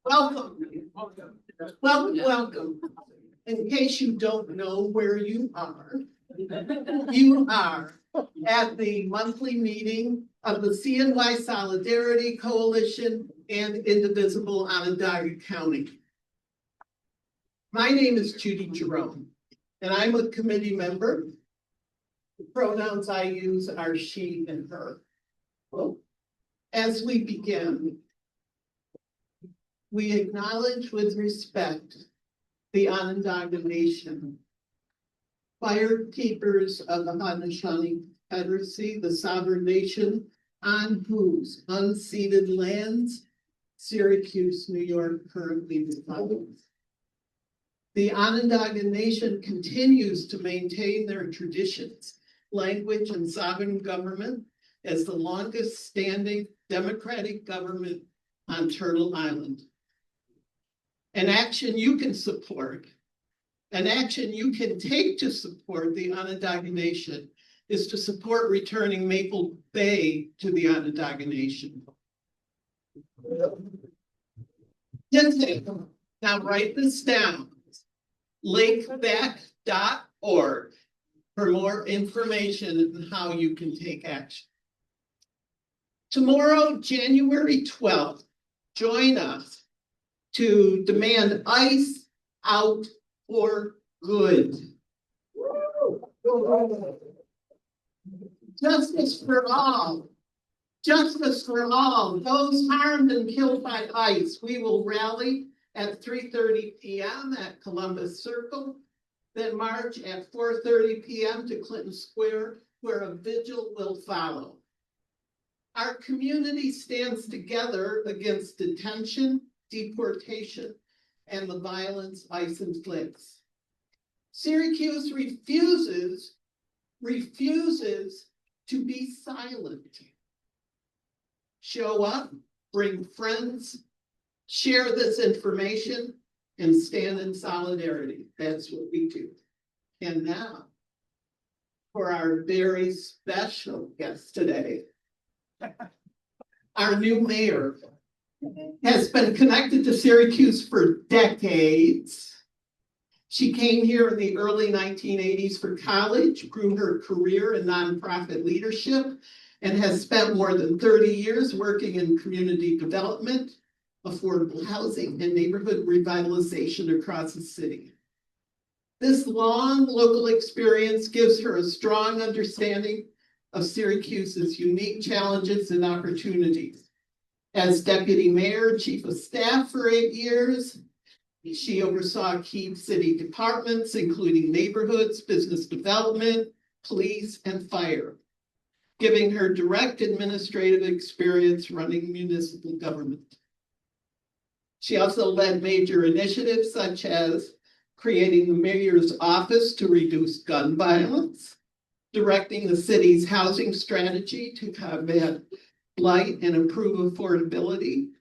Welcome. Welcome. In case you don't know where you are at the monthly meeting of the CNY Solidarity Coalition and Indivisible Onondaga County. My name is Judy Jerome, and I'm a committee member. The pronouns I use are she and her. As we begin, we acknowledge with respect the Onondaga Nation, fire keepers of the Haudenosaunee Confederacy, the sovereign nation on whose unceded lands Syracuse, New York currently resides. The Onondaga Nation continues to maintain their traditions, language, and sovereign government as the longest standing democratic government on Turtle Island. An action you can support, an action you can take to support the Onondaga Nation is to support returning Maple Bay to the Onondaga Nation. Now write this down, lakeback.org for more information on how you can take action. Tomorrow, January 12th, join us to demand ICE out for good. Justice for all. Justice for all. Those harmed and killed by ICE. We will rally at 3:30 p.m. at Columbus Circle, then march at 4:30 p.m. to Clinton Square, where a vigil will follow. Our community stands together against detention, deportation, and the violence ICE inflicts. Syracuse refuses to be silent. Show up, bring friends, share this information, and stand in solidarity. That's what we do. And now, for our very special guest today, our new mayor has been connected to Syracuse for decades. She came here in the early 1980s for college, grew her career in nonprofit leadership, and has spent more than 30 years working in community development, affordable housing, and neighborhood revitalization across the city. This long local experience gives her a strong understanding of Syracuse's unique challenges and opportunities. As deputy mayor, chief of staff for 8 years, she oversaw key city departments, including neighborhoods, business development, police, and fire, giving her direct administrative experience running municipal government. She also led major initiatives such as creating the mayor's office to reduce gun violence, directing the city's housing strategy to combat blight and improve affordability,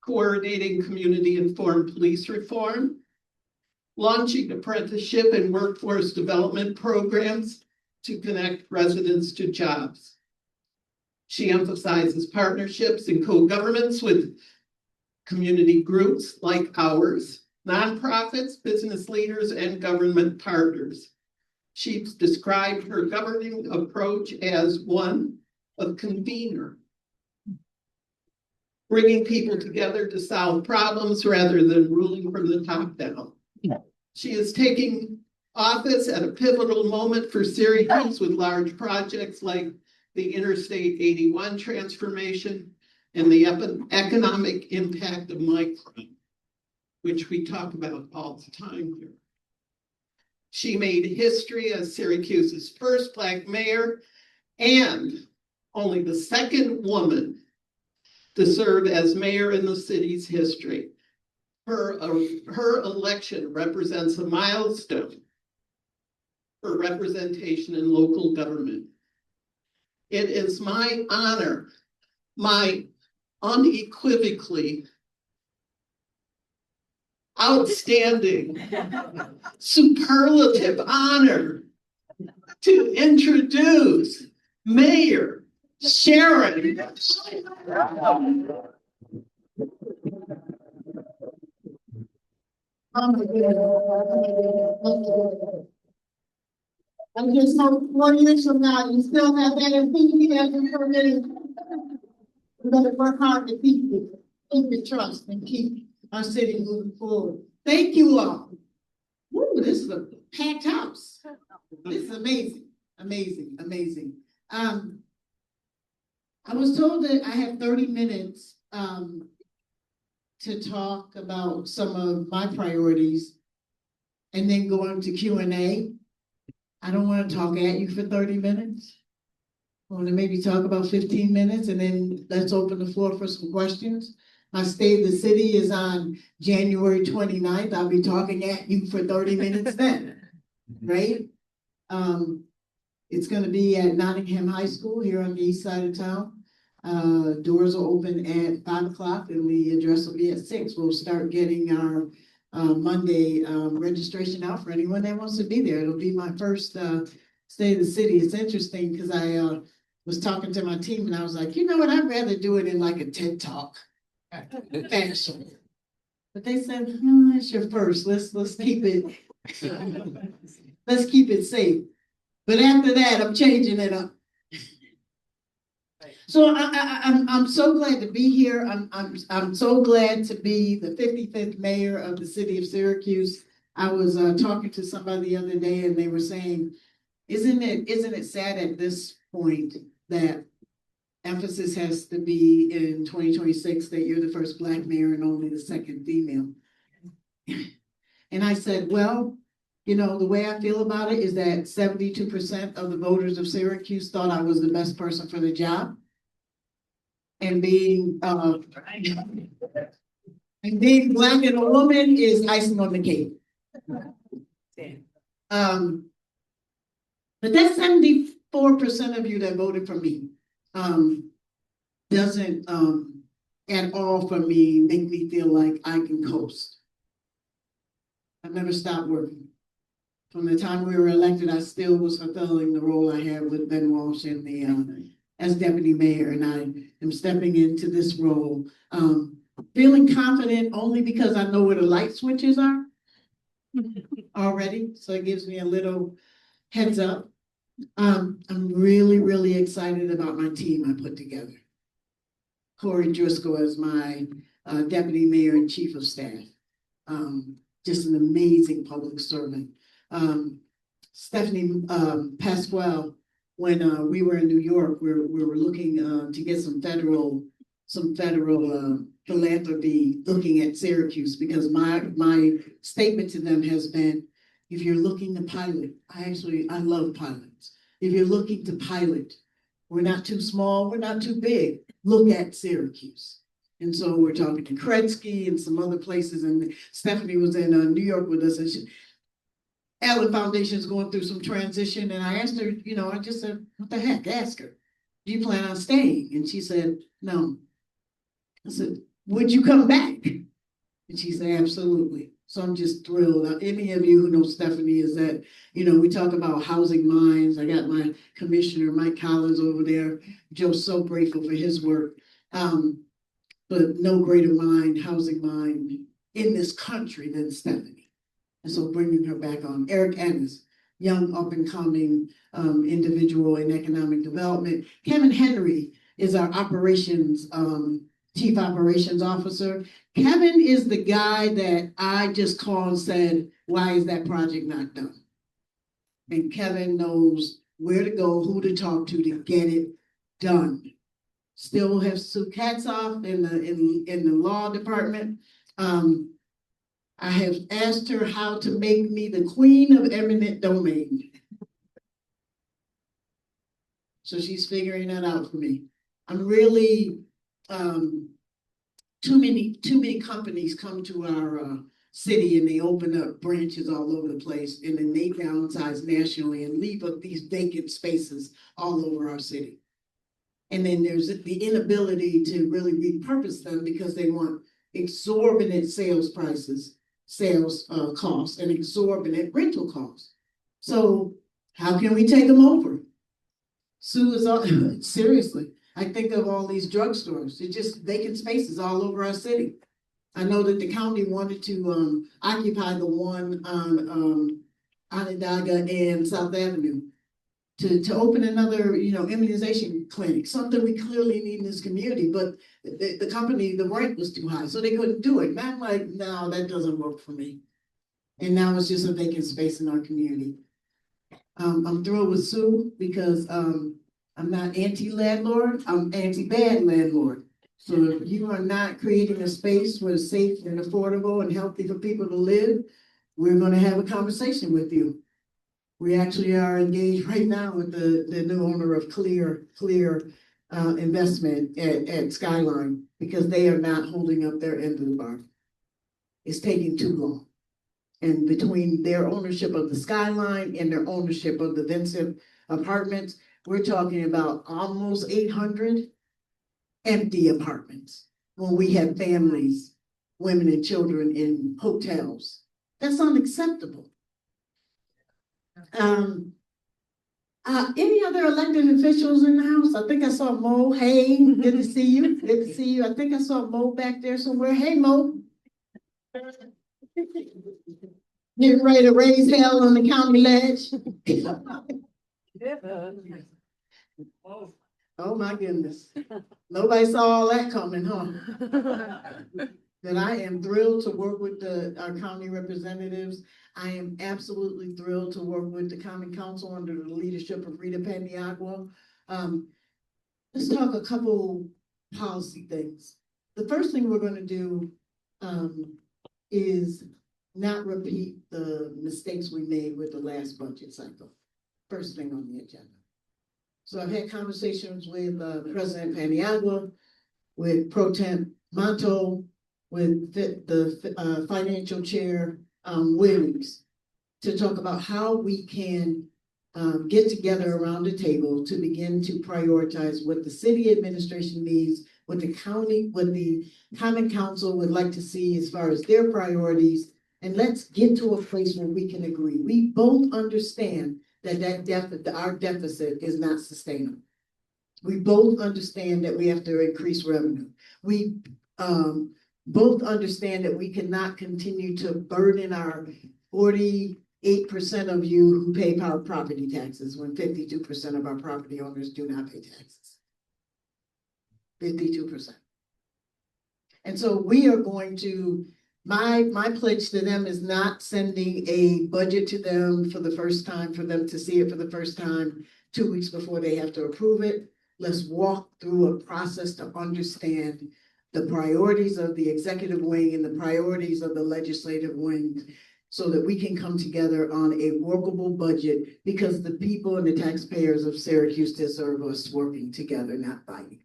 coordinating community-informed police reform, launching apprenticeship and workforce development programs to connect residents to jobs. She emphasizes partnerships and co-governments with community groups like ours, nonprofits, business leaders, and government partners. She's described her governing approach as one of convener, bringing people together to solve problems rather than ruling from the top down. She is taking office at a pivotal moment for Syracuse with large projects like the Interstate 81 transformation and the economic impact of microcrime, which we talk about all the time here. She made history as Syracuse's first Black mayor and only the second woman to serve as mayor in the city's history. Her election represents a milestone for representation in local government. It is my honor, my unequivocally outstanding, superlative honor to introduce Mayor Sharon Oh my goodness. I'm just hope 4 years from now you still have that enthusiasm for me. We're going to work hard to keep the trust and keep our city moving forward. Thank you all. Woo, this is a packed house. This is amazing, amazing, amazing. I was told that I have 30 minutes to talk about some of my priorities and then go on to Q&A. I don't want to talk at you for 30 minutes. I want to maybe talk about 15 minutes and then let's open the floor for some questions. My State of the City is on January 29th. I'll be talking at you for 30 minutes then, right? It's going to be at Nottingham High School here on the east side of town. Doors are open at 5 o'clock and the address will be at 6. We'll start getting our Monday registration out for anyone that wants to be there. It'll be my first State of the City. It's interesting because I was talking to my team and I was like, you know what, I'd rather do it in like a TED Talk fashion. But they said, it's your first. Let's keep it let's keep it safe. But after that, I'm changing it up. So I'm so glad to be here. I'm so glad to be the 55th mayor of the city of Syracuse. I was talking to somebody the other day, and they were saying, "Isn't it sad at this point that emphasis has to be in 2026 that you're the first Black mayor and only the second female?" And I said, well, you know, the way I feel about it is that 72% of the voters of Syracuse thought I was the best person for the job. And being Black and a woman is icing on the cake. But that 74% of you that voted for me doesn't at all for me make me feel like I can coast. I've never stopped working. From the time we were elected, I still was fulfilling the role I had with Ben Walsh in the as deputy mayor, and I am stepping into this role, feeling confident only because I know where the light switches are already. So it gives me a little heads up. I'm really, really excited about my team I put together. Corey Driscoll as my deputy mayor and chief of staff. Just an amazing public servant. Stephanie Pasquale, when we were in New York, we were looking to get some federal philanthropy looking at Syracuse, because my statement to them has been, if you're looking to pilot, I love pilots. If you're looking to pilot, we're not too small, we're not too big. Look at Syracuse. And so we're talking to Kretzky and some other places, and Stephanie was in New York with us, and Allen Foundation is going through some transition, and I asked her, you know, I just said, what the heck, ask her, do you plan on staying? And she said, no. I said, would you come back? And she said, absolutely. So I'm just thrilled. Any of you who know Stephanie is that, you know, we talk about housing minds. I got my commissioner, Mike Collins, over there. Joe's so grateful for his work. But no greater mind, housing mind in this country than Stephanie. And so bringing her back on. Eric Ennis, young up-and-coming individual in economic development. Kevin Henry is our chief operations officer. Kevin is the guy that I just called and said, why is that project not done? And Kevin knows where to go, who to talk to get it done. Still have Sue Katzoff in the law department. I have asked her how to make me the queen of eminent domain. So she's figuring that out for me. I'm really, too many companies come to our city and they open up branches all over the place, and then they downsize nationally and leave up these vacant spaces all over our city. And then there's the inability to really repurpose them because they want exorbitant sales prices, costs, and exorbitant rental costs. So how can we take them over? Sue is all, seriously, I think of all these drugstores. It's just vacant spaces all over our city. I know that the county wanted to occupy the one on Onondaga and South Avenue to open another, immunization clinic, something we clearly need in this community, but the company, the rent was too high, so they couldn't do it. And I'm like, no, that doesn't work for me. And now it's just a vacant space in our community. I'm thrilled with Sue because I'm not anti-landlord, I'm anti-bad landlord. So if you are not creating a space where it's safe and affordable and healthy for people to live, we're going to have a conversation with you. We actually are engaged right now with the new owner of Clear Investment at Skyline because they are not holding up their end of the bargain. It's taking too long. And between their ownership of the Skyline and their ownership of the Vincent Apartments, we're talking about almost 800 empty apartments when we have families, women and children in hotels. That's unacceptable. Any other elected officials in the house? I think I saw Mo. Hey, good to see you. Good to see you. I think I saw Mo back there somewhere. Hey, Mo. Getting ready to raise hell on the county ledge. Oh my goodness. Nobody saw all that coming, huh? That I am thrilled to work with our county representatives. I am absolutely thrilled to work with the county council under the leadership of Rita Paniagua. Let's talk a couple policy things. The first thing we're going to do is not repeat the mistakes we made with the last budget cycle. First thing on the agenda. So I've had conversations with President Paniagua, with Pro Tem Monto, with the financial chair, Williams, to talk about how we can get together around the table to begin to prioritize what the city administration needs, what the common council would like to see as far as their priorities, and let's get to a place where we can agree. We both understand that our deficit is not sustainable. We both understand that we have to increase revenue. We both understand that we cannot continue to burden our 48% of you who pay property taxes when 52% of our property owners do not pay taxes. 52%. And so we are going to, my pledge to them is not sending a budget to them for the first time, for them to see it for the first time 2 weeks before they have to approve it. Let's walk through a process to understand the priorities of the executive wing and the priorities of the legislative wing so that we can come together on a workable budget because the people and the taxpayers of Syracuse deserve us working together, not fighting.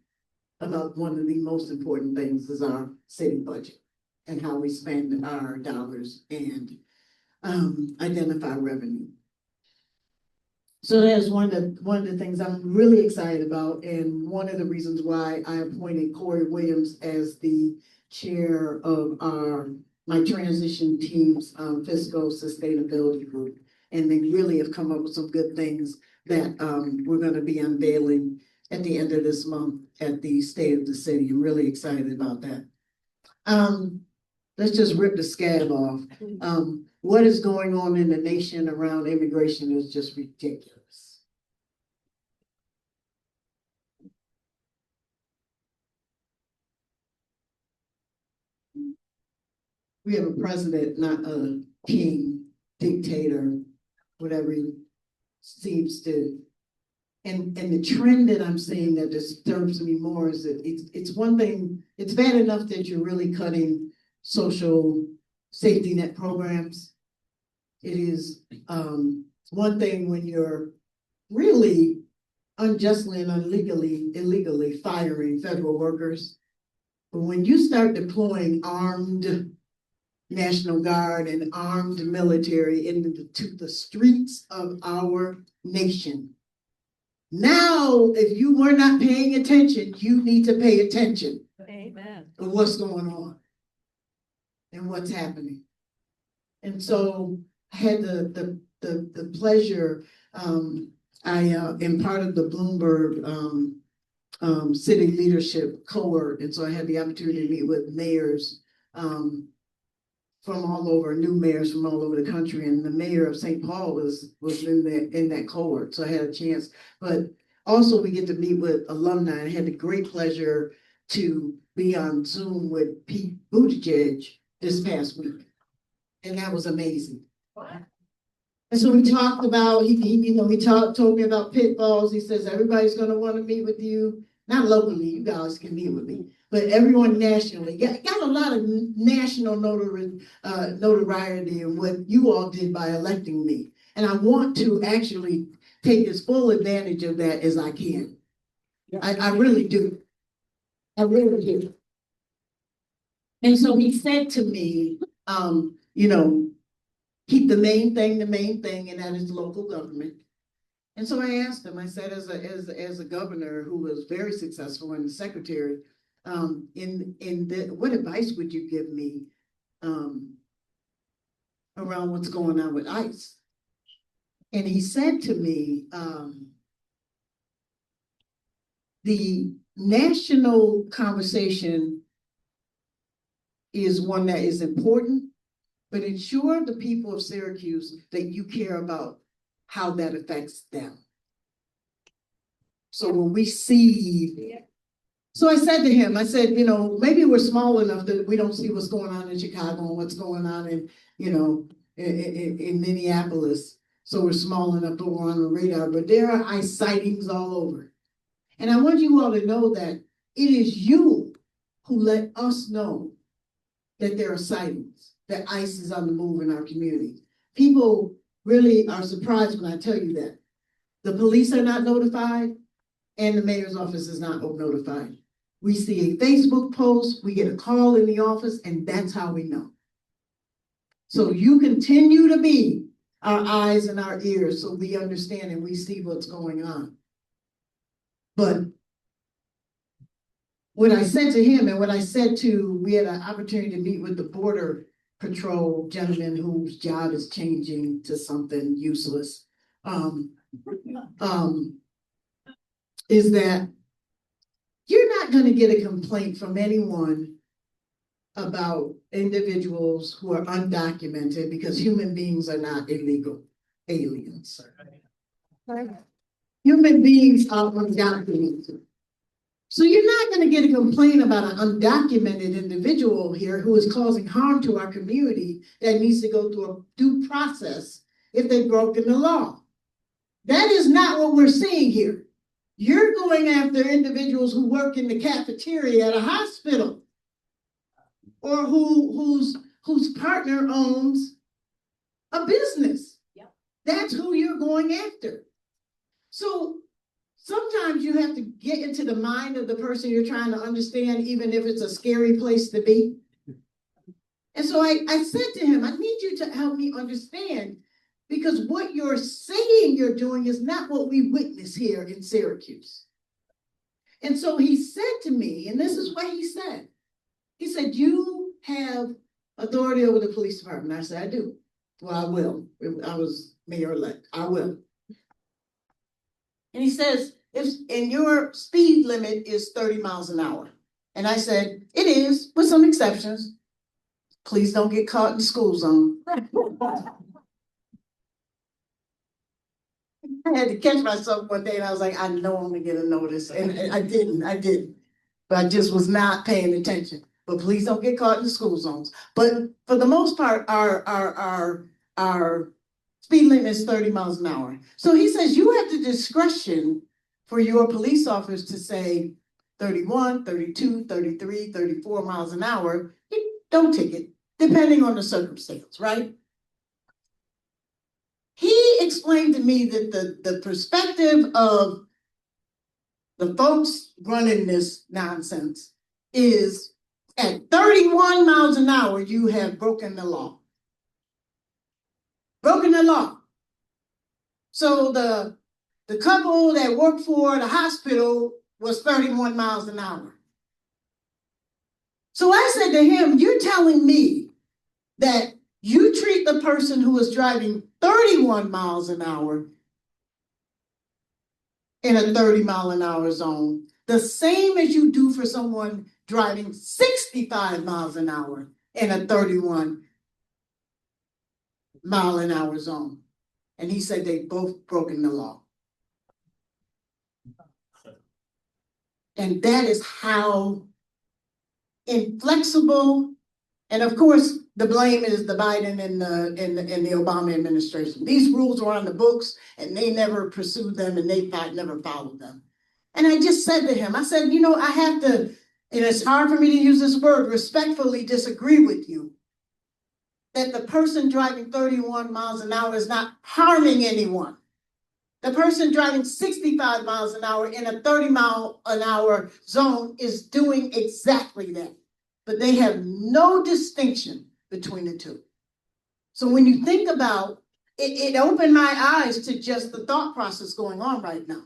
About one of the most important things is our city budget and how we spend our dollars and identify revenue. So that's one of the things I'm really excited about, and one of the reasons why I appointed Corey Williams as the chair of my transition team's fiscal sustainability group. And they really have come up with some good things that we're going to be unveiling at the end of this month at the State of the City. I'm really excited about that. Let's just rip the scab off. What is going on in the nation around immigration is just ridiculous. We have a president, not a king, dictator, whatever he seems to. And the trend that I'm seeing that disturbs me more is that it's one thing, it's bad enough that you're really cutting social safety net programs. It is one thing when you're really unjustly and illegally firing federal workers. But when you start deploying armed National Guard and armed military into the streets of our nation, now, if you were not paying attention, you need to pay attention. Amen. To what's going on and what's happening. And so I had the pleasure, I am part of the Bloomberg city leadership cohort, and so I had the opportunity to meet with mayors from all over, new mayors from all over the country, and the mayor of St. Paul was in that cohort, so I had a chance. But also we get to meet with alumni. I had the great pleasure to be on Zoom with Pete Buttigieg this past week, and that was amazing. And so we talked about, told me about pitfalls. He says, everybody's going to want to meet with you. Not locally, you guys can meet with me, but everyone nationally. Got a lot of national notoriety in what you all did by electing me. And I want to actually take as full advantage of that as I can. Yeah. I really do. I really do. And so he said to me, keep the main thing, and that is local government. And so I asked him, I said, as a governor who was very successful and the secretary, what advice would you give me around what's going on with ICE? And he said to me, the national conversation is one that is important, but ensure the people of Syracuse that you care about how that affects them. So when we see, so I said to him, I said, maybe we're small enough that we don't see what's going on in Chicago and what's going on in Minneapolis. So we're small enough that we're on the radar, but there are ICE sightings all over. And I want you all to know that it is you who let us know that there are sightings, that ICE is on the move in our community. People really are surprised when I tell you that. The police are not notified, and the mayor's office is not notified. We see a Facebook post, we get a call in the office, and that's how we know. So you continue to be our eyes and our ears so we understand and we see what's going on. But what I said to him and what I said to, we had an opportunity to meet with the Border Patrol gentleman whose job is changing to something useless, is that you're not going to get a complaint from anyone about individuals who are undocumented, because human beings are not illegal aliens. Human beings are undocumented. So you're not going to get a complaint about an undocumented individual here who is causing harm to our community that needs to go through a due process if they've broken the law. That is not what we're seeing here. You're going after individuals who work in the cafeteria at a hospital, or whose partner owns a business. Yep. That's who you're going after. So sometimes you have to get into the mind of the person you're trying to understand, even if it's a scary place to be. And so I said to him, I need you to help me understand, because what you're saying you're doing is not what we witness here in Syracuse. And so he said to me, and this is what he said, you have authority over the police department. I said, I do. Well, I will. I was mayor-elect. I will. And he says, and your speed limit is 30 miles an hour. And I said, it is, with some exceptions. Please don't get caught in the school zone. I had to catch myself one day and I was like, I know I'm gonna get a notice. And I didn't. But I just was not paying attention. But please don't get caught in the school zones. But for the most part, our speed limit is 30 miles an hour. So he says you have the discretion for your police officers to say 31, 32, 33, 34 miles an hour. Don't ticket, depending on the circumstance, right? He explained to me that the perspective of the folks running this nonsense is at 31 miles an hour, you have broken the law. Broken the law. So the couple that worked for the hospital was 31 miles an hour. So I said to him, you're telling me that you treat the person who is driving 31 miles an hour in a 30 mile an hour zone the same as you do for someone driving 65 miles an hour in a 31-mile-an-hour zone. And he said they both broken the law. And that is how inflexible, and of course, the blame is the Biden and the Obama administration. These rules were on the books and they never pursued them and they never followed them. And I just said to him, I said, you know, I have to, and it's hard for me to use this word, respectfully disagree with you that the person driving 31 miles an hour is not harming anyone. The person driving 65 miles an hour in a 30-mile-an-hour zone is doing exactly that. But they have no distinction between the two. So when you think about it, it opened my eyes to just the thought process going on right now.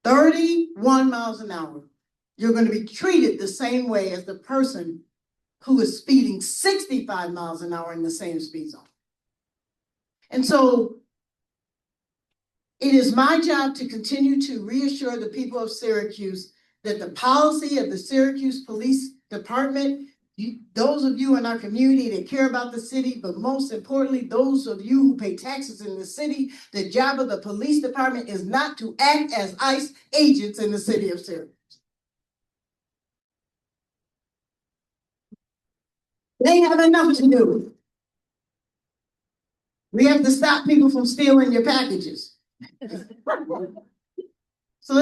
31 miles an hour, you're going to be treated the same way as the person who is speeding 65 miles an hour in the same speed zone. And so it is my job to continue to reassure the people of Syracuse that the policy of the Syracuse Police Department, those of you in our community that care about the city, but most importantly, those of you who pay taxes in the city, the job of the police department is not to act as ICE agents in the city of Syracuse. They have enough to do. We have to stop people from stealing your packages. So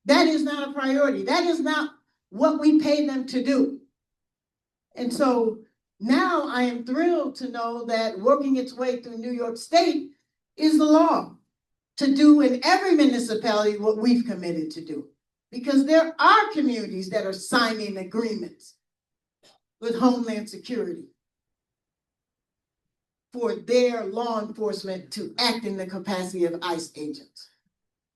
that is not a priority. That is not what we pay them to do. And so now I am thrilled to know that working its way through New York State is the law to do in every municipality what we've committed to do. Because there are communities that are signing agreements with Homeland Security for their law enforcement to act in the capacity of ICE agents.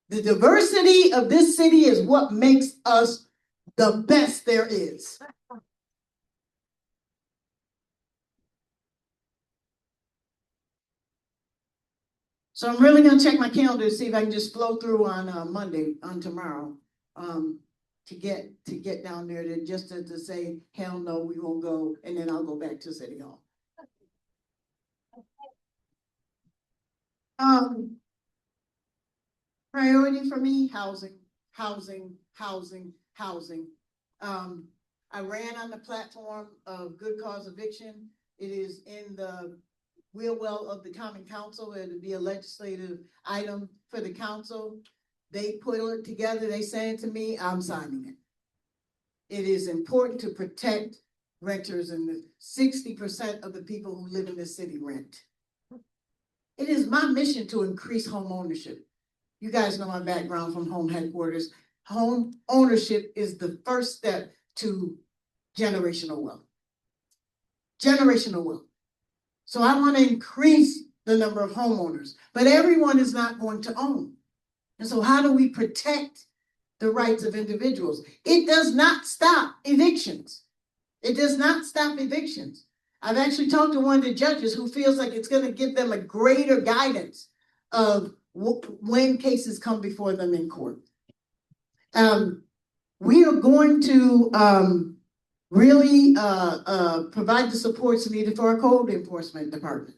The diversity of this city is what makes us the best there is. So I'm really going to check my calendar to see if I can just flow through on Monday, on tomorrow, to get down there to say, hell no, we won't go, and then I'll go back to City Hall. Priority for me, housing. I ran on the platform of good cause eviction. It is in the wheel well of the Common Council. It'll be a legislative item for the council. They put it together. They sent it to me. I'm signing it. It is important to protect renters, and 60% of the people who live in this city rent. It is my mission to increase home ownership. You guys know my background from home headquarters. Home ownership is the first step to generational wealth. Generational wealth. So I want to increase the number of homeowners, but everyone is not going to own. And so how do we protect the rights of individuals? It does not stop evictions. It does not stop evictions. I've actually talked to one of the judges who feels like it's going to give them a greater guidance of when cases come before them in court. We are going to really provide the supports needed for our code enforcement department,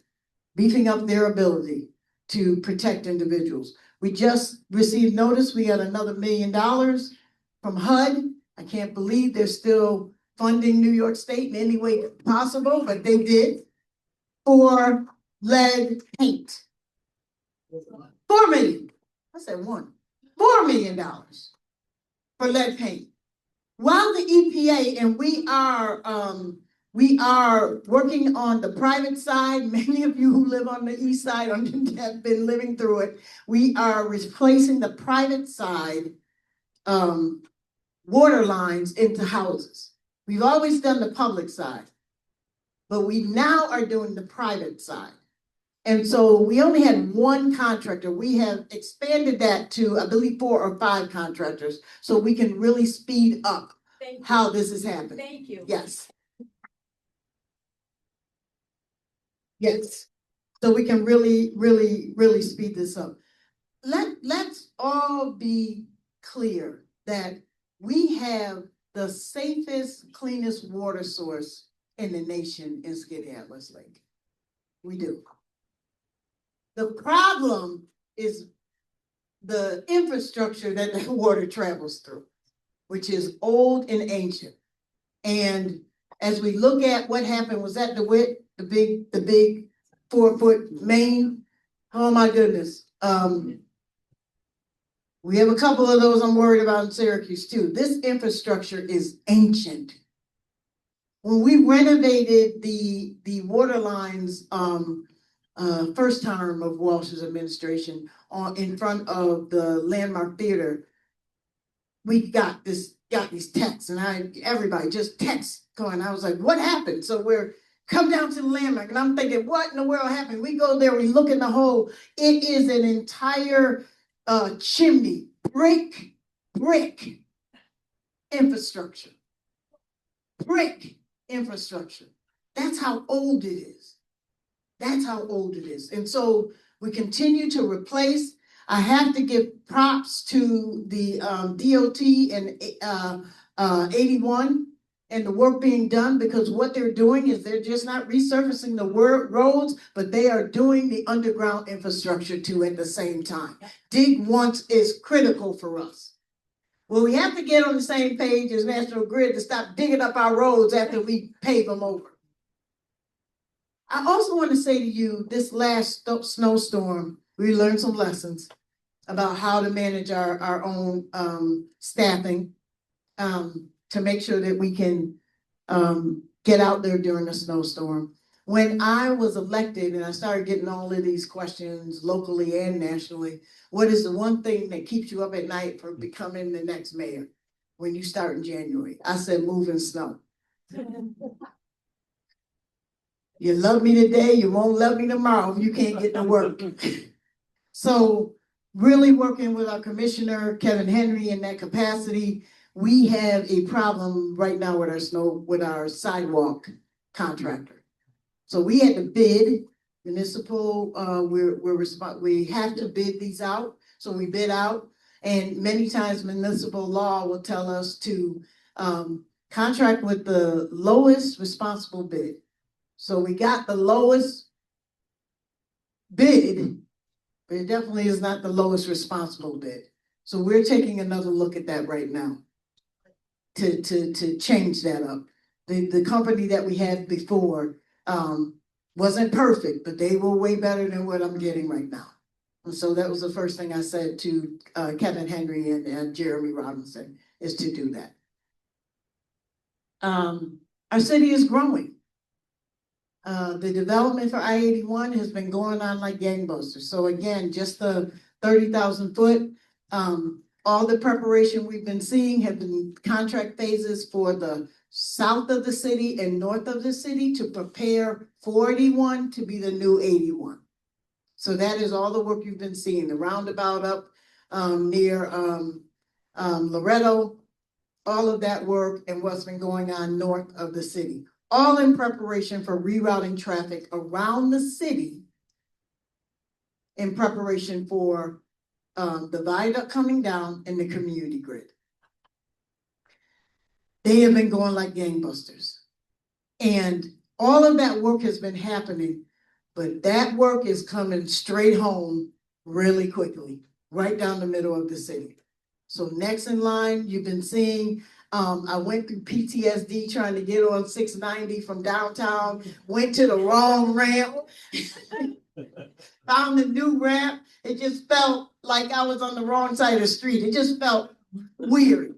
beefing up their ability to protect individuals. We just received notice we got another $1 million from HUD. I can't believe they're still funding New York State in any way possible, but they did, for lead paint. 4 million. I said $1. $4 million for lead paint. While the EPA, and we are working on the private side. Many of you who live on the east side have been living through it. We are replacing the private side water lines into houses. We've always done the public side, but we now are doing the private side. And so we only had one contractor. We have expanded that to, I believe, 4 or 5 contractors, so we can really speed up how this is happening. Thank you. Yes. Yes. So we can really speed this up. Let's all be clear that we have the safest, cleanest water source in the nation in Skiddy-Atlas Lake. We do. The problem is the infrastructure that the water travels through, which is old and ancient. And as we look at what happened, was that DeWitt, the big 4-foot main? Oh my goodness. We have a couple of those I'm worried about in Syracuse too. This infrastructure is ancient. When we renovated the water lines, first term of Walsh's administration in front of the Landmark Theater, we got these texts, and everybody just texts going. I was like, what happened? So we're come down to the Landmark, and I'm thinking, what in the world happened? We go there, we look in the hole. It is an entire chimney, brick infrastructure. Brick infrastructure. That's how old it is. That's how old it is. And so we continue to replace. I have to give props to the DOT and 81 and the work being done, because what they're doing is they're just not resurfacing the roads, but they are doing the underground infrastructure too at the same time. Dig once is critical for us. Well, we have to get on the same page as National Grid to stop digging up our roads after we pave them over. I also want to say to you, this last snowstorm, we learned some lessons about how to manage our own staffing to make sure that we can get out there during a snowstorm. When I was elected and I started getting all of these questions locally and nationally, what is the one thing that keeps you up at night for becoming the next mayor when you start in January? I said, moving snow. You love me today, you won't love me tomorrow if you can't get to work. So really working with our commissioner, Kevin Henry, in that capacity. We have a problem right now with our sidewalk contractor. So we had to bid municipal, we have to bid these out. So we bid out, and many times municipal law will tell us to contract with the lowest responsible bid. So we got the lowest bid, but it definitely is not the lowest responsible bid. So we're taking another look at that right now to change that up. The company that we had before wasn't perfect, but they were way better than what I'm getting right now. And so that was the first thing I said to Kevin Henry and Jeremy Robinson, is to do that. Our city is growing. The development for I-81 has been going on like gangbusters. So again, just the 30,000 foot, all the preparation we've been seeing have been contract phases for the south of the city and north of the city to prepare 481 to be the new 81. So that is all the work you've been seeing. The roundabout up near Loretto, all of that work and what's been going on north of the city. All in preparation for rerouting traffic around the city in preparation for the viaduct coming down and the community grid. They have been going like gangbusters. And all of that work has been happening, but that work is coming straight home really quickly, right down the middle of the city. So next in line, you've been seeing, I went through PTSD trying to get on 690 from downtown, went to the wrong ramp, found the new ramp. It just felt like I was on the wrong side of the street. It just felt weird.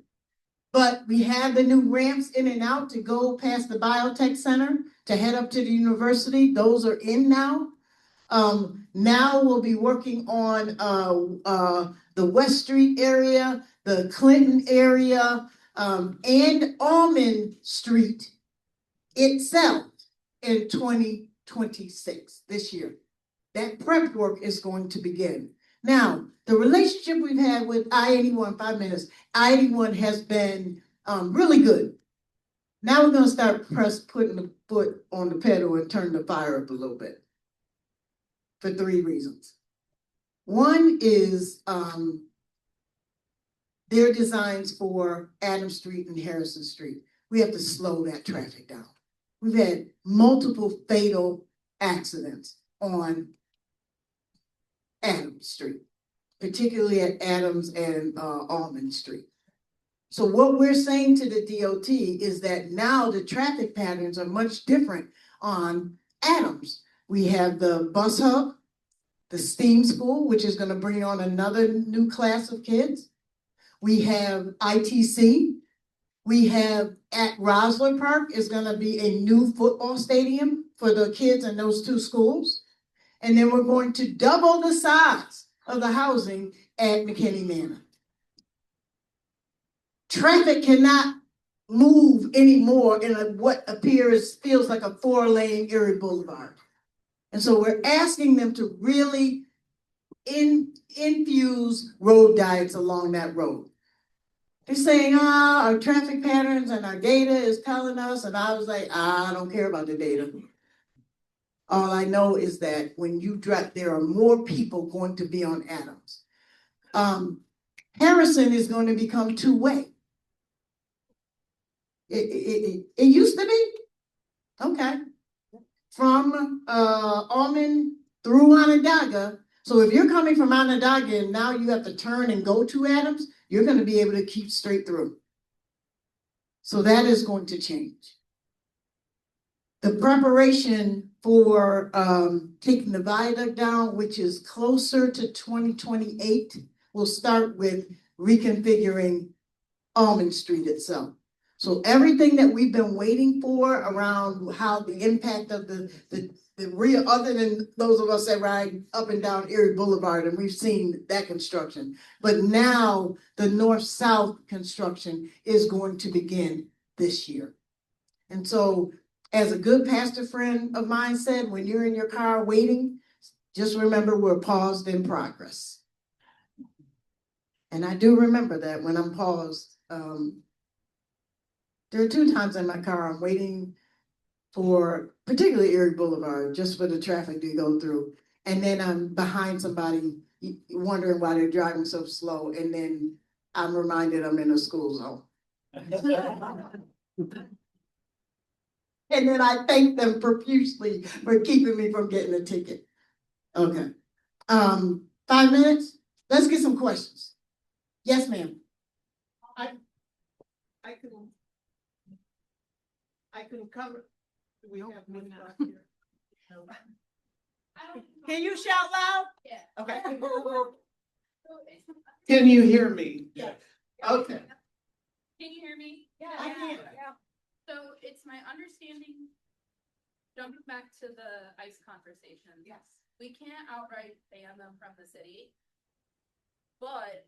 But we have the new ramps in and out to go past the Biotech Center to head up to the university. Those are in now. Now we'll be working on the West Street area, the Clinton area, and Almond Street itself in 2026, this year. That prep work is going to begin. Now, the relationship we've had with I-81, 5 minutes, I-81 has been really good. Now we're going to start putting the foot on the pedal and turn the fire up a little bit for 3 reasons. One is their designs for Adams Street and Harrison Street. We have to slow that traffic down. we've had multiple fatal accidents on Adams Street, particularly at Adams and Almond Street. So what we're saying to the DOT is that now the traffic patterns are much different on Adams. We have the bus hub, the STEAM school, which is going to bring on another new class of kids. We have ITC. We have at Rosler Park is going to be a new football stadium for the kids in those two schools. And then we're going to double the size of the housing at McKinney Manor. Traffic cannot move anymore in what feels like a 4-lane Erie Boulevard. And so we're asking them to really infuse road diets along that road. They're saying, our traffic patterns and our data is telling us, and I was like, I don't care about the data. All I know is that when you drive, there are more people going to be on Adams. Harrison is going to become two-way. It used to be, okay, from Almond through Onondaga. So if you're coming from Onondaga and now you have to turn and go to Adams, you're going to be able to keep straight through. So that is going to change. The preparation for taking the viaduct down, which is closer to 2028, will start with reconfiguring Almond Street itself. So everything that we've been waiting for around how the impact of the real, other than those of us that ride up and down Erie Boulevard, and we've seen that construction, but now the north-south construction is going to begin this year. And so, as a good pastor friend of mine said, when you're in your car waiting, just remember we're paused in progress. And I do remember that when I'm paused. There are 2 times in my car I'm waiting for, particularly Erie Boulevard, just for the traffic to go through. And then I'm behind somebody wondering why they're driving so slow. And then I'm reminded I'm in a school zone. And then I thank them profusely for keeping me from getting a ticket. Okay. 5 minutes? Let's get some questions. Yes, ma'am. I can cover. We have here. Can you shout loud? Yeah. Okay. Can you hear me? Yeah. Okay. Can you hear me? Yeah, I can. Yeah. So it's my understanding, jumping back to the ICE conversation. Yes. We can't outright ban them from the city, but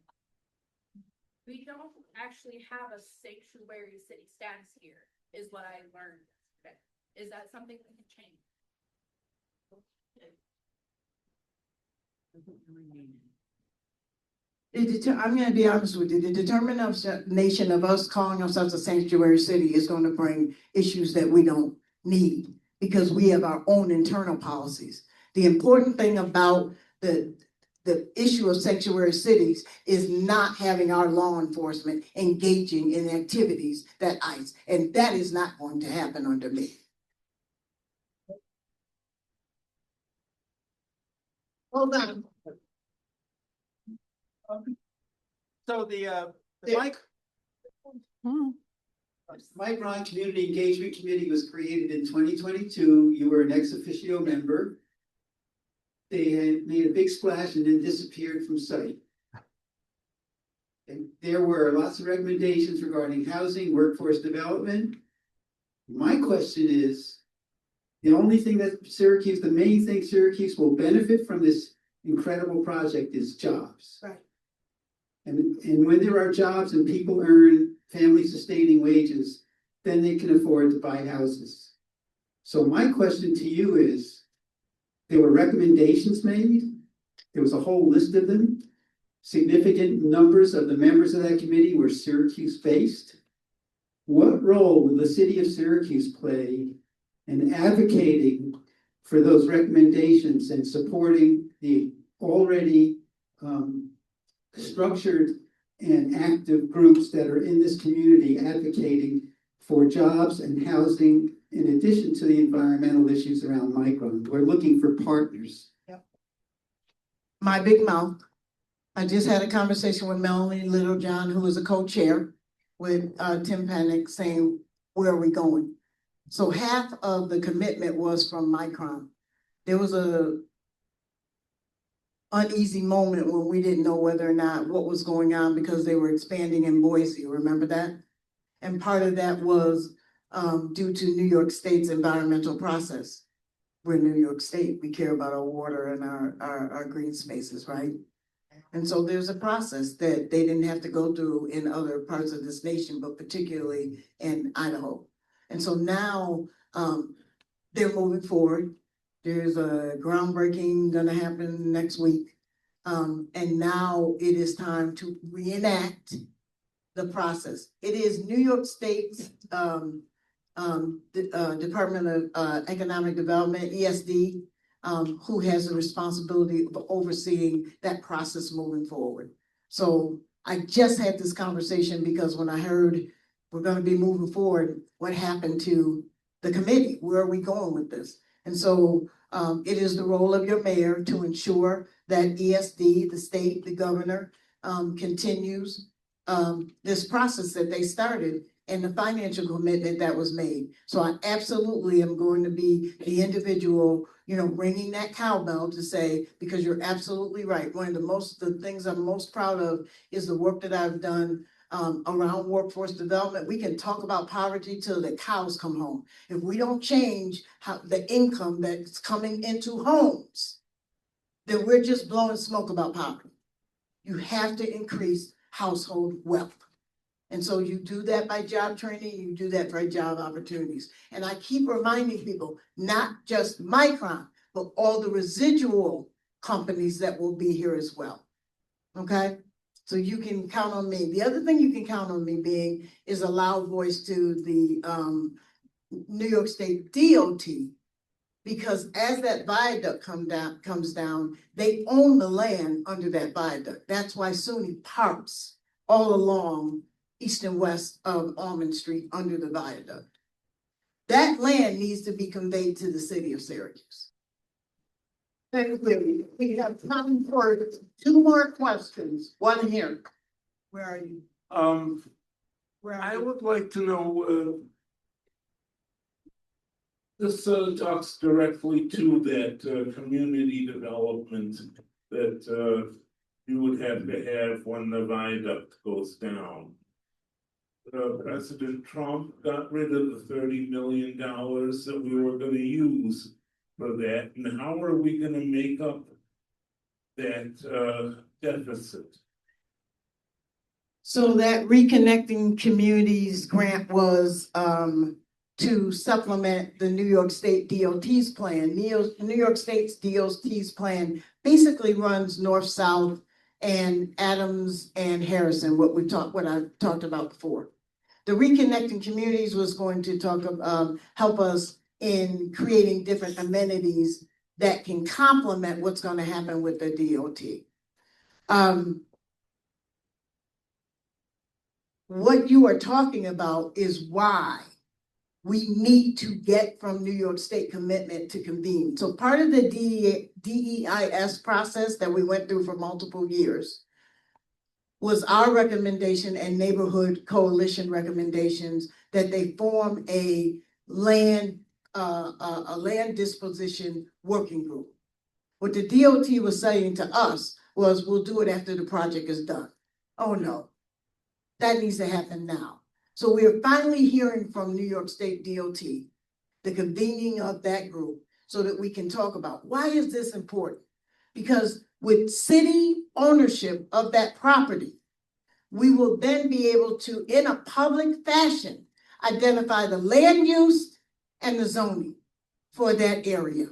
we don't actually have a sanctuary city status here, is what I learned yesterday. Is that something that can change? I'm going to be honest with you. The determination of us calling ourselves a sanctuary city is going to bring issues that we don't need because we have our own internal policies. The important thing about the issue of sanctuary cities is not having our law enforcement engaging in activities that ICE, and that is not going to happen under me. Hold on. So the Mike Ron Community Engagement Committee was created in 2022. You were an ex officio member. They had made a big splash and then disappeared from sight. And there were lots of recommendations regarding housing, workforce development. My question is, the only thing that Syracuse, the main thing Syracuse will benefit from this incredible project is jobs. Right. And when there are jobs and people earn family sustaining wages, then they can afford to buy houses. So my question to you is, there were recommendations made. There was a whole list of them. Significant numbers of the members of that committee were Syracuse based. What role will the city of Syracuse play in advocating for those recommendations and supporting the already structured and active groups that are in this community advocating for jobs and housing in addition to the environmental issues around Micron, we're looking for partners. My big mouth. I just had a conversation with Melanie Littlejohn, who is a co-chair with Tim Panic, saying, where are we going? So half of the commitment was from Micron. There was a uneasy moment when we didn't know whether or not what was going on because they were expanding in Boise, remember that? And part of that was due to New York State's environmental process. We're New York State, we care about our water and our green spaces, right? And so there's a process that they didn't have to go through in other parts of this nation, but particularly in Idaho. And so now they're moving forward. There's a groundbreaking gonna happen next week. And now it is time to reenact the process. It is New York State's Department of Economic Development, ESD, who has the responsibility of overseeing that process moving forward. So I just had this conversation because when I heard we're gonna be moving forward, what happened to the committee? Where are we going with this? And so it is the role of your mayor to ensure that ESD, the state, the governor, continues this process that they started and the financial commitment that was made. So I absolutely am going to be the individual, ringing that cowbell to say, because you're absolutely right. One of the things I'm most proud of is the work that I've done around workforce development. We can talk about poverty till the cows come home. If we don't change the income that's coming into homes, then we're just blowing smoke about poverty. You have to increase household wealth. And so you do that by job training, you do that by job opportunities. And I keep reminding people, not just Micron, but all the residual companies that will be here as well. Okay? So you can count on me. The other thing you can count on me being is a loud voice to the New York State DOT, because as that viaduct comes down, they own the land under that viaduct. That's why SUNY parks all along east and west of Almond Street under the viaduct. That land needs to be conveyed to the city of Syracuse. Thank you. We have time for 2 more questions. One here. Where are you? Where are I you? would like to know, this talks directly to that community development that you would have to have when the viaduct goes down. President Trump got rid of the $30 million that we were gonna use for that, and how are we gonna make up that deficit? So that Reconnecting Communities grant was to supplement the New York State DOT's plan. New York State's DOT's plan basically runs north-south and Adams and Harrison, what I talked about before. The Reconnecting Communities was going to help us in creating different amenities that can complement what's going to happen with the DOT. What you are talking about is why we need to get from New York State commitment to convene. So part of the DEIS process that we went through for multiple years was our recommendation and neighborhood coalition recommendations that they form a land disposition working group. What the DOT was saying to us was, we'll do it after the project is done. Oh no, that needs to happen now. So we are finally hearing from New York State DOT, the convening of that group, so that we can talk about why is this important? Because with city ownership of that property, we will then be able to, in a public fashion, identify the land use and the zoning for that area.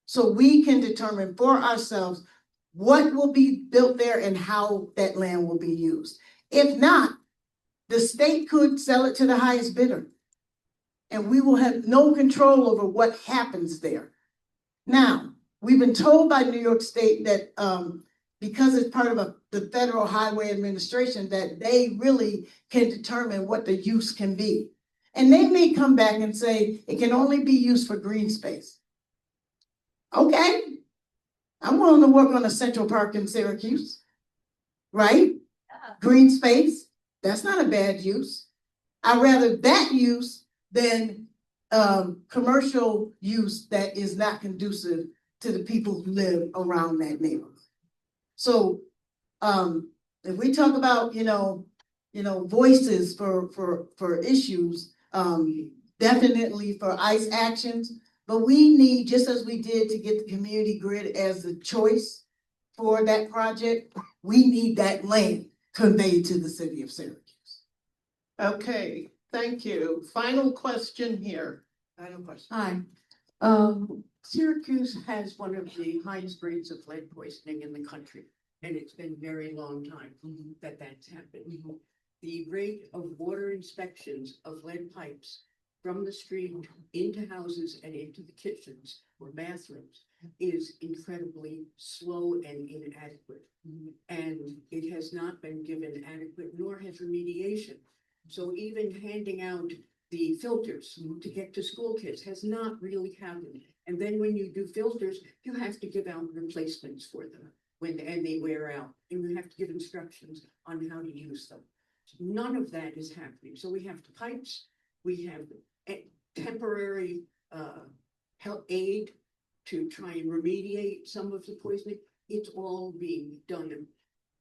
So we can determine for ourselves what will be built there and how that land will be used. If not, the state could sell it to the highest bidder, and we will have no control over what happens there. Now, we've been told by New York State that because it's part of the Federal Highway Administration, that they really can determine what the use can be. And they may come back and say, it can only be used for green space. Okay, I'm willing to work on a Central Park in Syracuse, right? Green space, that's not a bad use. I'd rather that use than commercial use that is not conducive to the people who live around that neighborhood. So if we talk about, voices for issues, definitely for ICE actions, but we need, just as we did to get the community grid as a choice for that project, we need that land conveyed to the city of Syracuse. Okay, thank you. Final question here. Final question. Hi, Syracuse has one of the highest rates of lead poisoning in the country, and it's been a very long time that that's happened. The rate of water inspections of lead pipes from the street into houses and into the kitchens or bathrooms is incredibly slow and inadequate. And it has not been given adequate, nor has remediation. So even handing out the filters to get to school kids has not really happened. And then when you do filters, you have to give out replacements for them and they wear out, and you have to give instructions on how to use them. None of that is happening. So we have the pipes, we have temporary help aid to try and remediate some of the poisoning. It's all being done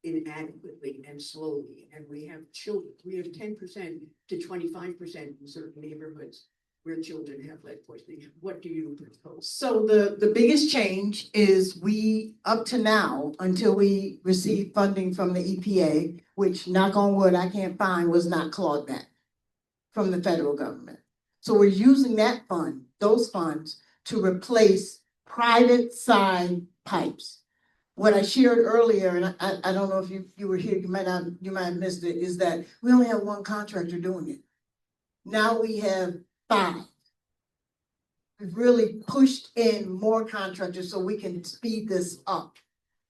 inadequately and slowly. And we have children, we have 10% to 25% in certain neighborhoods where children have lead poisoning. What do you propose? So the biggest change is we, up to now, until we receive funding from the EPA, which knock on wood, I can't find, was not clawed back from the federal government. So we're using that fund, those funds, to replace private side pipes. What I shared earlier, and I don't know if you were here, you might have missed it, is that we only have one contractor doing it. Now we have 5. We've really pushed in more contractors so we can speed this up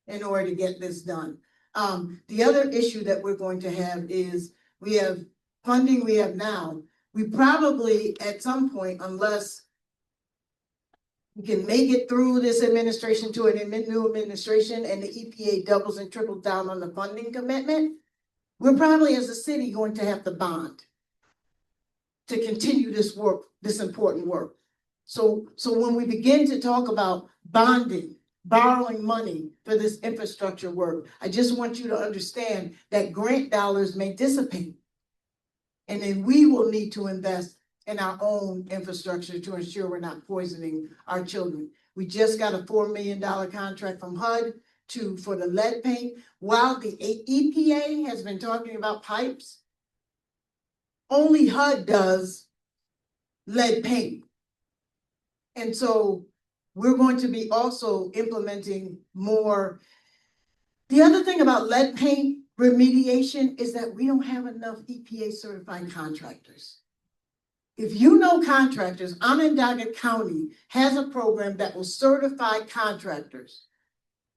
in order to get this done. The other issue that we're going to have is we have funding we have now. We probably at some point, unless we can make it through this administration to a new administration and the EPA doubles and triples down on the funding commitment, we're probably as a city going to have to bond to continue this work, this important work. So when we begin to talk about bonding, borrowing money for this infrastructure work, I just want you to understand that grant dollars may dissipate. And then we will need to invest in our own infrastructure to ensure we're not poisoning our children. We just got a $4 million contract from HUD for the lead paint. While the EPA has been talking about pipes, only HUD does lead paint. And so we're going to be also implementing more. The other thing about lead paint remediation is that we don't have enough EPA certified contractors. If you know contractors, Onondaga County has a program that will certify contractors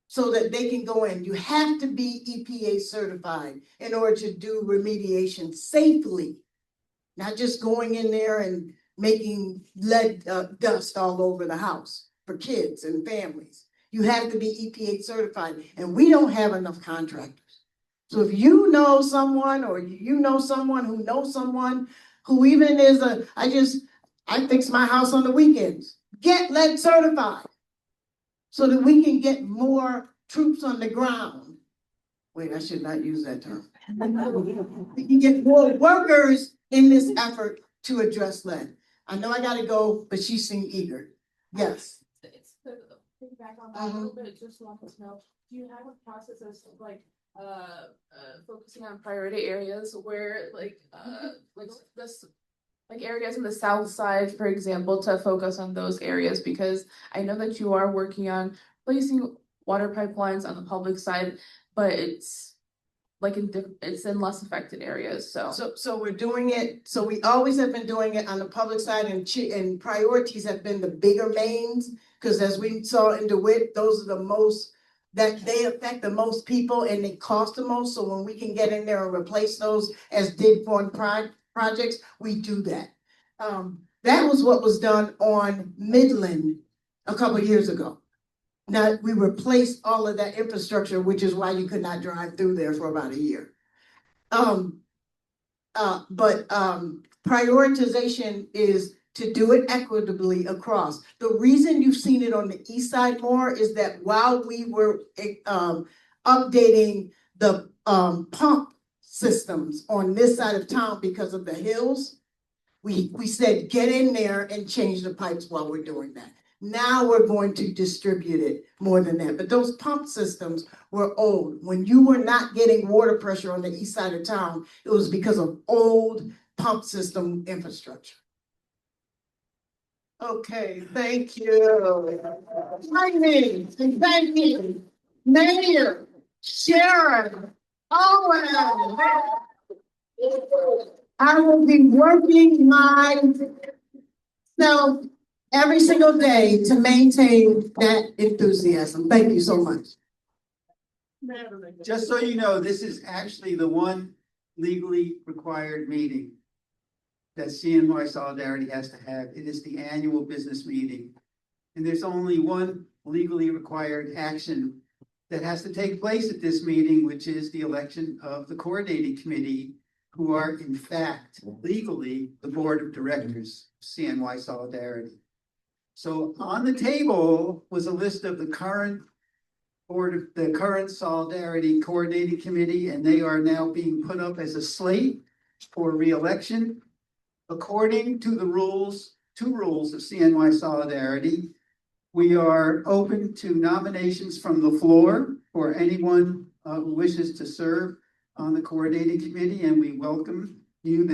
so that they can go in. You have to be EPA certified in order to do remediation safely, not just going in there and making lead dust all over the house for kids and families. You have to be EPA certified, and we don't have enough contractors. So if you know someone, or you know someone who even is I fix my house on the weekends, get lead certified so that we can get more troops on the ground. Wait, I should not use that term. We can get more workers in this effort to address lead. I know I gotta go, but she seemed eager. Yes. It's to piggyback on that a little bit, just want to know, do you have a process of focusing on priority areas where areas in the south side, for example, to focus on those areas? Because I know that you are working on placing water pipelines on the public side, but it's in less affected areas. So we're doing it. So we always have been doing it on the public side, and priorities have been the bigger mains, because as we saw in DeWitt, those are the most that they affect the most people and they cost the most. So when we can get in there and replace those as did for projects, we do that. That was what was done on Midland a couple of years ago. Now, we replaced all of that infrastructure, which is why you could not drive through there for about a year. But prioritization is to do it equitably across. The reason you've seen it on the east side more is that while we were updating the pump systems on this side of town because of the hills, we said, get in there and change the pipes while we're doing that. Now we're going to distribute it more than that. But those pump systems were old. When you were not getting water pressure on the east side of town, it was because of old pump system infrastructure. Okay, thank you. Thank you. Mayor, Sheriff, Owens. I will be working myself every single day to maintain that enthusiasm. Thank you so much. Just so you know, this is actually the one legally required meeting that CNY Solidarity has to have. It is the annual business meeting. And there's only one legally required action that has to take place at this meeting, which is the election of the coordinating committee, who are in fact legally the board of directors of CNY Solidarity. So on the table was a list of the current Solidarity Coordinating Committee, and they are now being put up as a slate for re-election. According to the two rules of CNY Solidarity, we are open to nominations from the floor for anyone who wishes to serve on the coordinating committee, and we welcome you.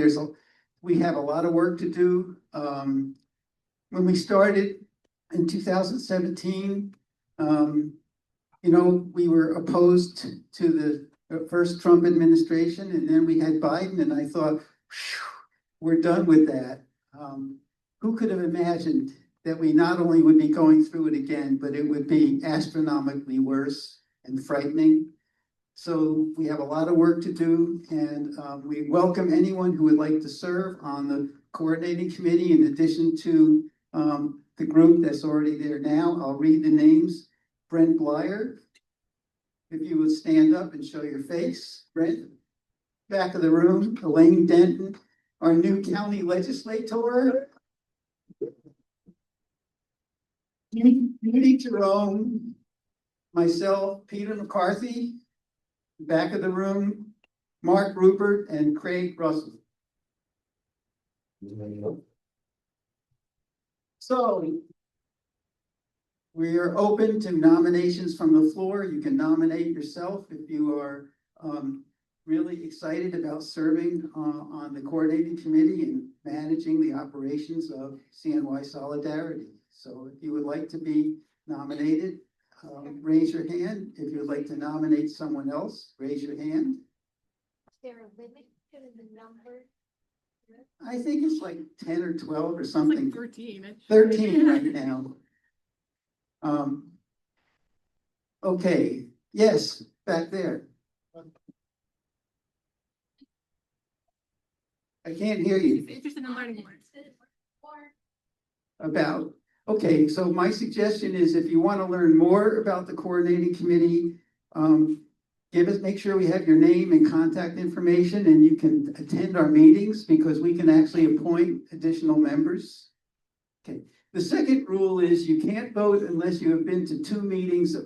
We have a lot of work to do. When we started in 2017, we were opposed to the first Trump administration, and then we had Biden, and I thought, we're done with that. Who could have imagined that we not only would be going through it again, but it would be astronomically worse and frightening? So we have a lot of work to do, and we welcome anyone who would like to serve on the coordinating committee in addition to the group that's already there now. I'll read the names. Brent Blyer, if you would stand up and show your face. Brent. Back of the room, Elaine Denton, our new county legislator. Judy Jerome, myself, Peter McCarthy. Back of the room, Mark Rupert and Craig Russell. So we are open to nominations from the floor. You can nominate yourself if you are really excited about serving on the coordinating committee and managing the operations of CNY Solidarity. So if you would like to be nominated, raise your hand. If you'd like to nominate someone else, raise your hand. Is there a limit to the number? I think it's like 10 or 12 or something. Like 13. 13 right now. Okay, yes, back there. I can't hear you. Interested in learning more. About, okay, so my suggestion is if you want to learn more about the coordinating committee, make sure we have your name and contact information, and you can attend our meetings because we can actually appoint additional members. Okay. The second rule is you can't vote unless you have been to 2 meetings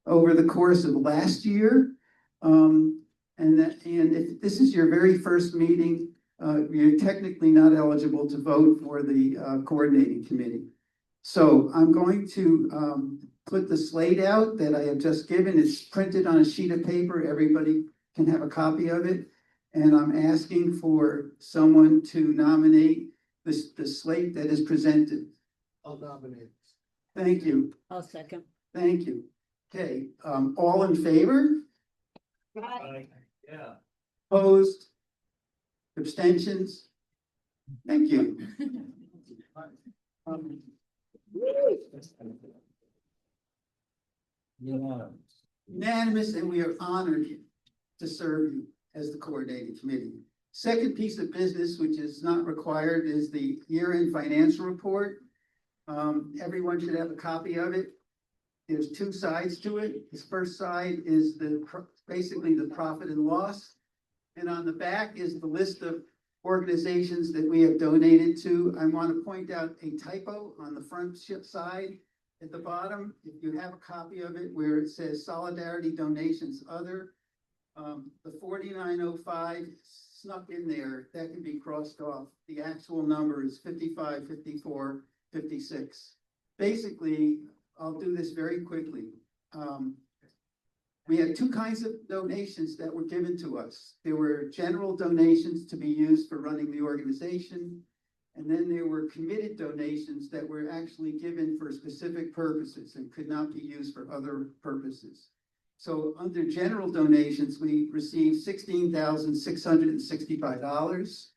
over the course of last year. And if this is your very first meeting, you're technically not eligible to vote for the coordinating committee. So I'm going to put the slate out that I have just given. It's printed on a sheet of paper. Everybody can have a copy of it. And I'm asking for someone to nominate the slate that is presented. I'll nominate. Thank you. I'll second. Thank you. Okay, all in favor? Yeah. Opposed? Abstentions? Thank you. Unanimous, and we are honored to serve you as the coordinating committee. Second piece of business, which is not required, is the year-end financial report. Everyone should have a copy of it. There's two sides to it. This first side is basically the profit and loss. And on the back is the list of organizations that we have donated to. I want to point out a typo on the front side at the bottom. If you have a copy of it where it says Solidarity Donations Other, the 4905 snuck in there, that can be crossed off. The actual number is 55, 54, 56. Basically, I'll do this very quickly. We had two kinds of donations that were given to us. There were general donations to be used for running the organization. And then there were committed donations that were actually given for specific purposes and could not be used for other purposes. So under general donations, we received $16,665.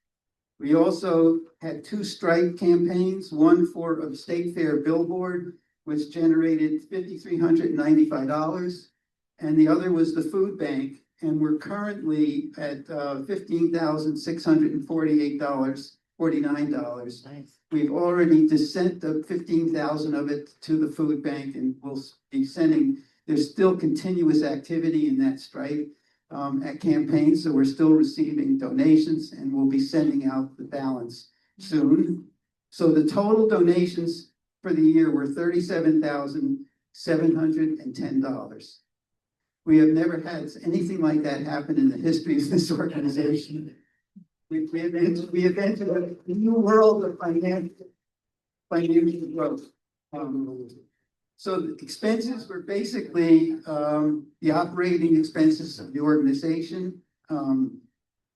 We also had two strike campaigns, one for a state fair billboard, which generated $5,395. And the other was the food bank, and we're currently at $15,648.49. Nice. We've already sent the 15,000 of it to the food bank, and we'll be sending. There's still continuous activity in that strike at campaigns, so we're still receiving donations, and we'll be sending out the balance soon. So the total donations for the year were $37,710. We have never had anything like that happen in the history of this organization. We have entered a new world of financial growth. So the expenses were basically the operating expenses of the organization,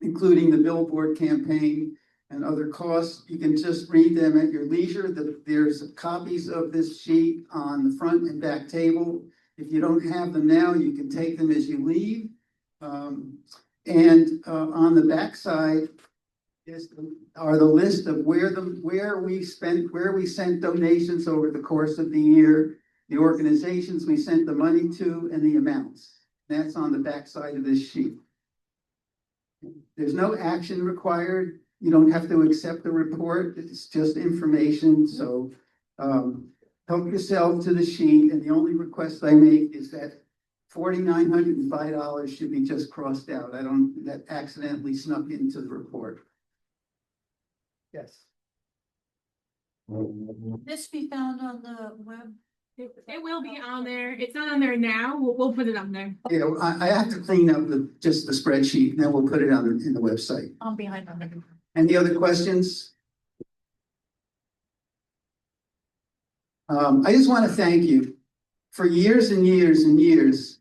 including the billboard campaign and other costs. You can just read them at your leisure. There's copies of this sheet on the front and back table. If you don't have them now, you can take them as you leave. On the back side are the list of where we sent donations over the course of the year, the organizations we sent the money to, and the amounts. That's on the back side of this sheet. There's no action required. You don't have to accept the report. It's just information. So help yourself to the sheet, and the only request I make is that $4,905 should be just crossed out. That accidentally snuck into the report. Yes. This be found on the web? It will be on there. It's not on there now. We'll put it on there. Yeah, I have to clean up just the spreadsheet, and then we'll put it in the website. I'm behind on it. Any other questions? I just want to thank you. For years and years and years,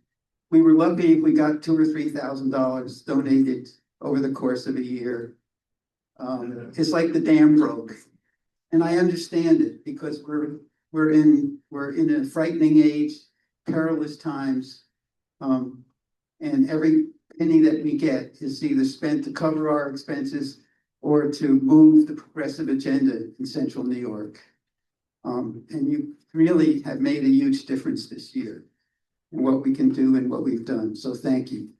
we were lucky if we got $2,000 or $3,000 donated over the course of a year. It's like the dam broke, and I understand it because we're in a frightening age, perilous times, and every penny that we get is either spent to cover our expenses or to move the progressive agenda in Central New York. And you really have made a huge difference this year in what we can do and what we've done. So thank you.